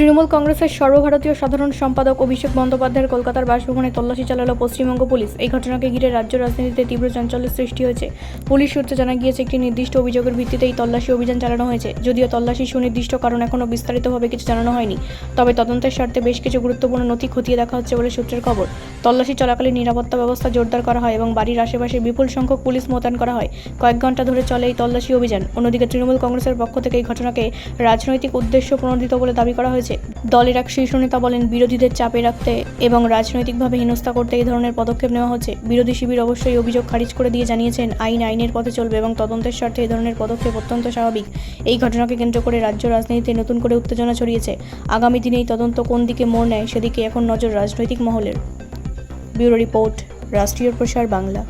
তৃণমূল কংগ্রেসের সর্বভারতীয় সাধারণ সম্পাদক অভিষেক বন্দ্যোপাধ্যায়ের কলকাতার বাসভবনে তল্লাশি চালালো পশ্চিমবঙ্গ পুলিশ। এই ঘটনাকে ঘিরে রাজ্য রাজনীতিতে তীব্র চাঞ্চল্যের সৃষ্টি হয়েছে। পুলিশ সূত্রে জানা গিয়েছে, একটি নির্দিষ্ট অভিযোগের ভিত্তিতে এই তল্লাশি অভিযান চালানো হয়েছে। যদিও তল্লাশির সুনির্দিষ্ট কারণ এখনও বিস্তারিতভাবে কিছু জানানো হয়নি, তবে তদন্তের স্বার্থে বেশ কিছু গুরুত্বপূর্ণ নথি খতিয়ে দেখা হচ্ছে বলে সূত্রের খবর। তল্লাশি চলাকালীন নিরাপত্তা ব্যবস্থা জোরদার করা হয় এবং বাড়ির আশেপাশে বিপুল সংখ্যক পুলিশ মোতায়েন করা হয়। কয়েক ঘন্টা ধরে চলে এই তল্লাশি অভিযান। অন্যদিকে তৃণমূল কংগ্রেসের পক্ষ থেকে এই ঘটনাকে রাজনৈতিক উদ্দেশ্য প্রণোদিত বলে দাবি করা হয়েছে। দলের এক শীর্ষ নেতা বলেন, বিরোধীদের চাপে রাখতে এবং রাজনৈতিকভাবে হেনস্থা করতে এই ধরনের পদক্ষেপ নেওয়া হচ্ছে। বিরোধী শিবির অবশ্যই অভিযোগ খারিজ করে দিয়ে জানিয়েছেন, আইনের পথে চলবে এবং তদন্তের স্বার্থে এই ধরনের পদক্ষেপ অত্যন্ত স্বাভাবিক। এই ঘটনাকে কেন্দ্র করে রাজ্য রাজনীতিতে নতুন করে উত্তেজনা ছড়িয়েছে। আগামী দিনে এই তদন্ত কোন দিকে মোড় নেয় সেদিকে এখন নজর রাজনৈতিক মহলের। ব্যুরো রিপোর্ট, রাষ্ট্রীয় প্রসার বাংলা।